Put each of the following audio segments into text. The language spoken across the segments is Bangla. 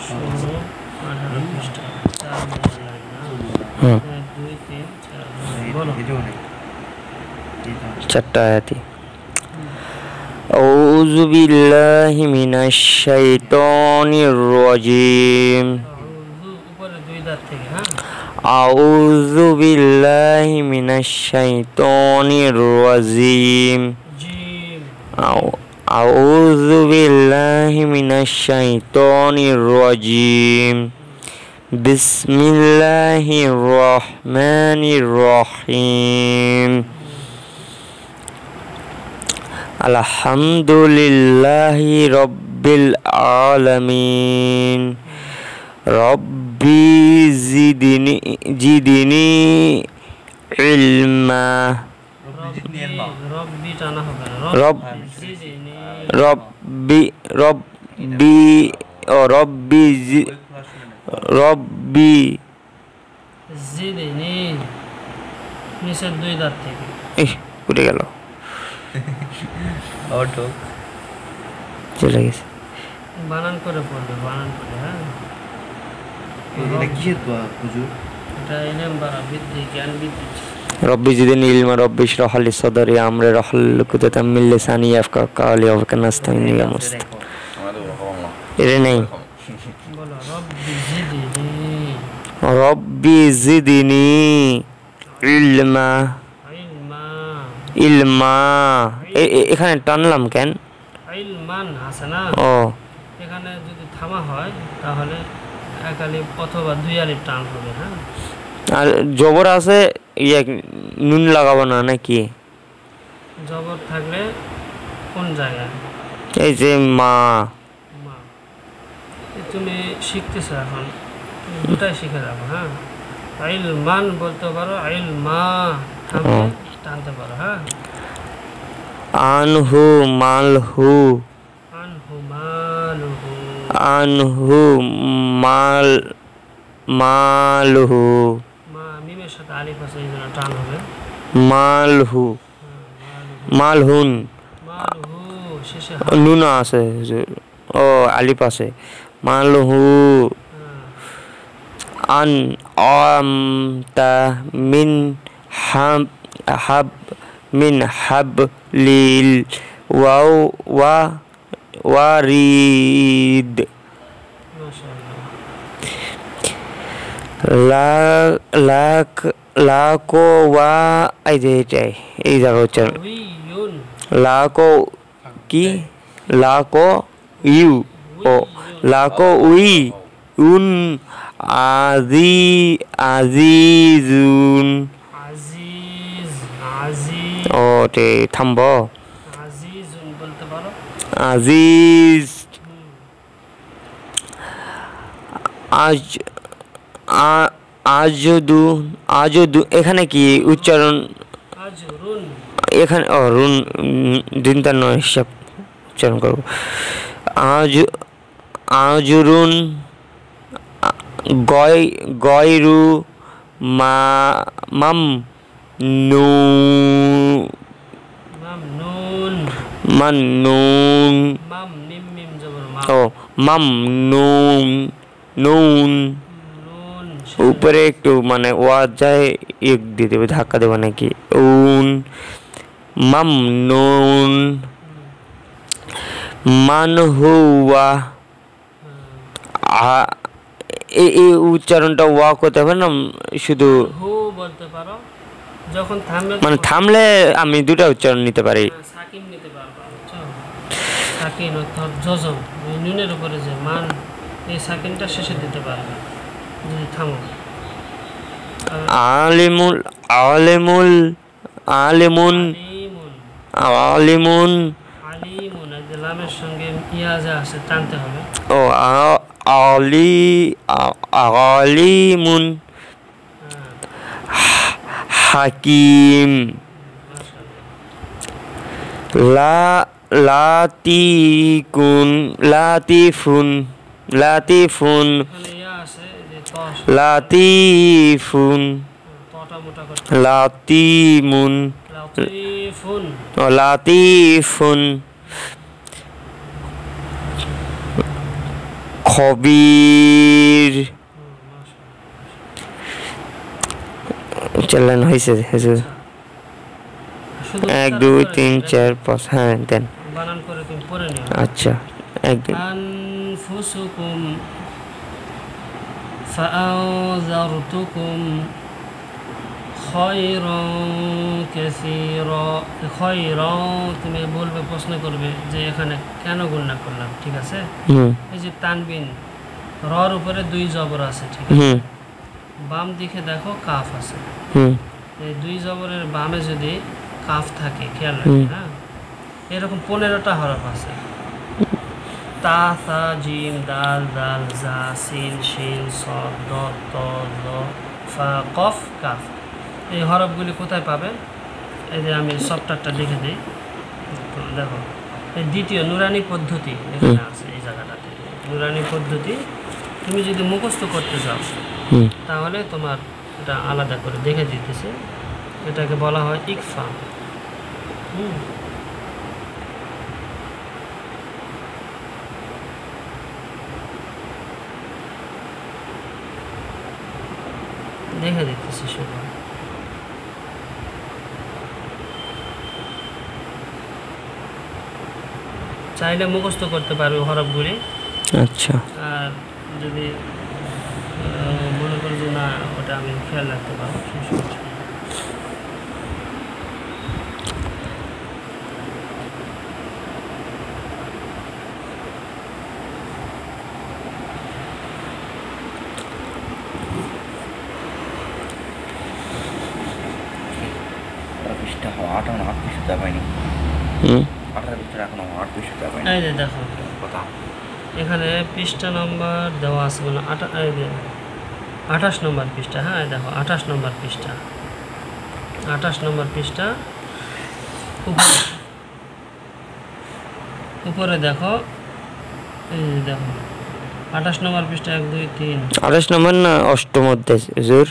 18 পৃষ্ঠা 4 লাইন না 1 2 3 4 বলো চারটা আয়াতি আউযু বিল্লাহি মিনাশ শাইতানির রাজিম আউযু উপরে দুই দাঁত থেকে হ্যাঁ আউযু বিল্লাহি মিনাশ শাইতানির রাজিম জিম আউযু বিল্লাহি মিনাশ শাইতানির রাজিম বিসমিল্লাহির রহমানির রহিম আলহামদুলিল্লাহি রাব্বিল আলামিন রব্বি জিদনি ইলমা রব্বি টানা হবে না রব্বি জিদনি নিচের দুই দাঁত থেকে উঠে গেল অটো চলে গেছে বানান করে পড়বে বানান করে হ্যাঁ এটা কিসের দোয়া হুজুর এটা ইলম বাড়া বৃদ্ধি জ্ঞান বৃদ্ধি রব্বি জিদনি ইলমা রব্বি ইশরাহ লি সাদরি আমরি ওয়াহলুল উকদাতাম মিন লিসানি ইয়াফকাহু কাওলি ওয়া বিকা নাস্তাইনি ইয়া মুস্তাকিম এটা নেই বলো রব্বি জিদনি রব্বি জিদনি ইলমা ইলমা এখানে টানলাম কেন ইলমান আছে না ও এখানে যদি থামা হয় তাহলে এক আলিফ অথবা দুই আলিফ টান হবে হ্যাঁ আর জবর আছে নুন লাগাবো না নাকি জবর থাকলে কোন জায়গায় এই যে মা মা তুমি শিখতেছো এখন দুটাই শিখে যাবো হ্যাঁ ইলমান বলতে পারো ইলমা থামলে টানতে পারো হ্যাঁ আনহু মালহু আনহু মালহু মা মিমের সাথে আলিফ আছে এই জন্য টান হবে মালহু মালহুন মালহু শেষে নুন আছে ও আলিফ আছে মালহু আন আমতা মিন হাবলিল ওয়ারিদ লাকো ওয়া এই যে এটাই এই জায়গা হচ্ছে লাকো কি লাকো ইউ ও লাকো উই উন আজিজুন ও তে থামব আজিজুন বলতে পারো আজিজ আজদু এখানে কি উচ্চারণ আজরুন এখানে ও রুন দিনটা নয় হিসাব উচ্চারণ করব আজরুন গয়রু মামনুন ও মামনুন নুন উপরে একটু মানে ওয়াজ যায় এক দিয়ে দেবে ধাক্কা দেবে নাকি উন মামনুন মান হুয়া এই উচ্চারণটা ওয়া করতে হবে না শুধু হু বলতে পারো যখন থামবে মানে থামলে আমি দুটো উচ্চারণ নিতে পারি সাকিন নিতে পারবো সাকিন অর্থাৎ জজম নুনের উপরে যে মান এই সাকিনটা শেষে দিতে পারবে যদি থামো আলিমুন আলিমুন আলিমুন আলিমুন আলিমুন লামের সঙ্গে ইয়াজা আছে টানতে হবে ও আলিমুন হাকিম লাতিফুন লাতিফুন লাতিমুন লাতিফুন খ খবির চলেন হয়েছে হুজুর শুধু 1 2 3 4 5 হ্যাঁ দেন বানান করে তুমি পড়ে নিও আচ্ছা একদিন আনফুসুকুম ফাআযরতুকুম খায়রান কাসীরা খায়রান তুমি বলবে প্রশ্ন করবে যে এখানে কেন গুণনা করলাম ঠিক আছে এই যে তানবিন রর উপরে 2 জবর আছে ঠিক আছে বাম দিকে দেখো কাফ আছে এই 2 জবরের বামে যদি কাফ থাকে খেয়াল রাখবে হ্যাঁ এরকম 15টা হরফ আছে তা সা জিম দাল দাল জা সিন শিন সদ দ ত জ ফা কফ কাফ এই হরফগুলি কোথায় পাবে এই যে আমি সফটওয়্যারটা লিখে দিই তো দেখো এই দ্বিতীয় নুরানি পদ্ধতি এখানে আছে এই জায়গাটাতে নুরানি পদ্ধতি তুমি যদি মুখস্থ করতে যাও তাহলে তোমার এটা আলাদা করে দেখে দিতেছে এটাকে বলা হয় ইকফা দেখে দিতেছি শুধু চাইলে মুখস্থ করতে পারবে হরফগুলি আচ্ছা আর যদি মনে করি যে না ওটা আমি খেয়াল রাখতে পারবো এই যে দেখো এখানে পৃষ্ঠা নম্বর দেওয়া আছে বলে 28 নম্বর পৃষ্ঠা হ্যাঁ দেখো 28 নম্বর পৃষ্ঠা 28 নম্বর পৃষ্ঠা উপরে দেখো এই যে দেখো 28 নম্বর পৃষ্ঠা 1 2 3 28 নম্বর না অষ্টম অধ্যায় হুজুর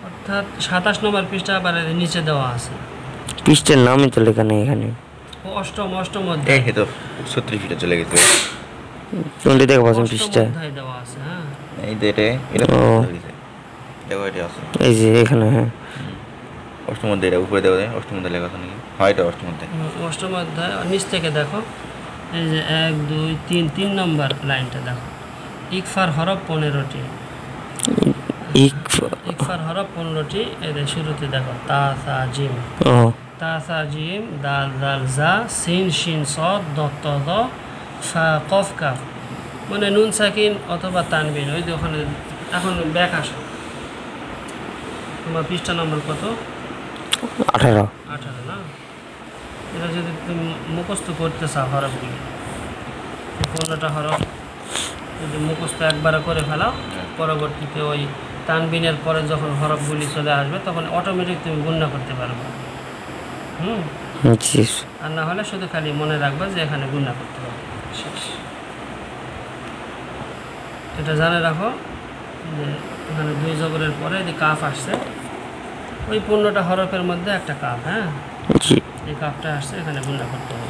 অর্থাৎ 27 নম্বর পৃষ্ঠা আবার নিচে দেওয়া আছে পৃষ্ঠার নামই তো লেখা নেই এখানে অষ্টম অধ্যায় এই তো 36 ফিটে চলে গেছে কোনটা দেখো পাচ্ছেন পৃষ্ঠা অধ্যায় দেওয়া আছে হ্যাঁ এই যে এটা দেখো এটা আছে এই যে এখানে হ্যাঁ অষ্টম অধ্যায় এটা উপরে দেওয়া যায় অষ্টম অধ্যায় লেখা আছে নাকি হয় এটা অষ্টম অধ্যায় অষ্টম অধ্যায় নিচ থেকে দেখো এই যে 1 2 3 নম্বর লাইনটা দেখো ইকফার হরফ 15টি ইকফার হরফ 15টি এর শুরুতে দেখো তা সা জিম তা সা জিম দাল দাল জা সিন শিন সদ দ ত দ ফা কফ কাফ মানে নুন সাকিন অথবা তানবিন ওই যে ওখানে এখন ব্যাক আসো তোমার পৃষ্ঠা নম্বর কত 18 না এটা যদি তুমি মুখস্থ করতে চাও হরফগুলি 15টা হরফ যদি মুখস্থ একবারে করে ফেলাও পরবর্তীতে ওই তানবিনের পরে যখন হরফগুলি চলে আসবে তখন অটোমেটিক তুমি গুণনা করতে পারবে আর না হলে শুধু খালি মনে রাখবে যে এখানে গুণনা করতে হবে শেষ এটা জানে রাখো যে এখানে 2 জবরের পরে যে কাফ আসছে ওই 15টা হরফের মধ্যে একটা কাফ হ্যাঁ এই কাফটা আসছে এখানে গুণনা করতে হবে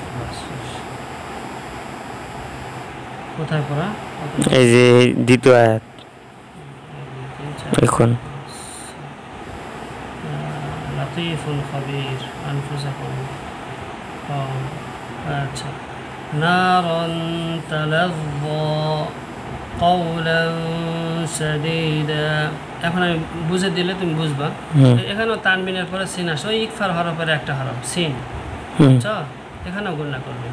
কোথায় পড়া এই যে দ্বিতীয় আয়াত এখন লতিফুল খবীর আনফুসাকুম আচ্ছা নারন তালাযযা কওলান সাদীদা এখন আমি বুঝে দিলে তুমি বুঝবা এখানেও তানবিনের পরে সিন আসে ওই ইকফার হরফের একটা হরফ সিন বুঝছো এখানেও গুণনা করবে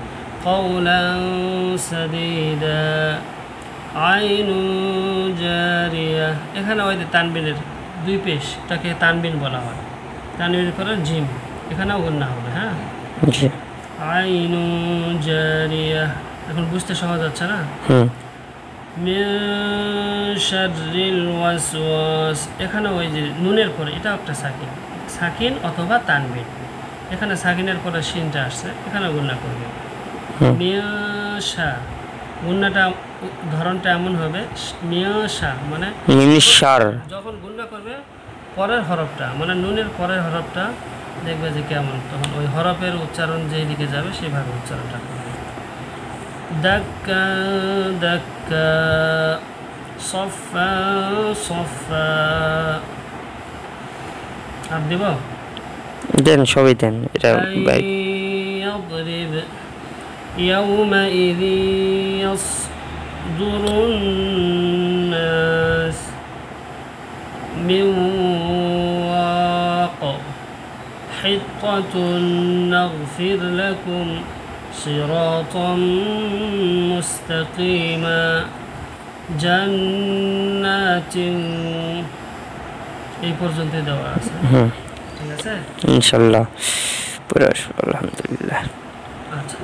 কওলান সাদীদা আইনু জারিয়া এখানে ওই যে তানবিনের 2 পেশটাকে তানবিন বলা হয় তানবিনের পরে জিম এখানেও গুণনা হবে হ্যাঁ আইনু জারিয়া এখন বুঝতে সহজ হচ্ছে না মিন শাররিল ওয়াসওয়াস এখানে ওই যে নুনের পরে এটা একটা সাকিন অথবা তানবিন এখানে সাকিনের পরে শিনটা আসছে এখানে গুণনা করবে মিয়াশা গুণনাটা ধরনটা এমন হবে মিয়াশা মানে যখন গুণনা করবে পরের হরফটা মানে নুনের পরের হরফটা দেখবে যে কেমন তখন ওই হরফের উচ্চারণ যেই দিকে যাবে সেইভাবে উচ্চারণটা করবে دكا دكا صفا صفا আর দিব দেন সবই দেন এটা أن يضرب يومئذ يصدر الناس من واق حطة نغفر لكم صراطا مستقيما جنات এই পর্যন্ত দেওয়া আছে ঠিক আছে ইনশাআল্লাহ পুরো আলহামদুলিল্লাহ আচ্ছা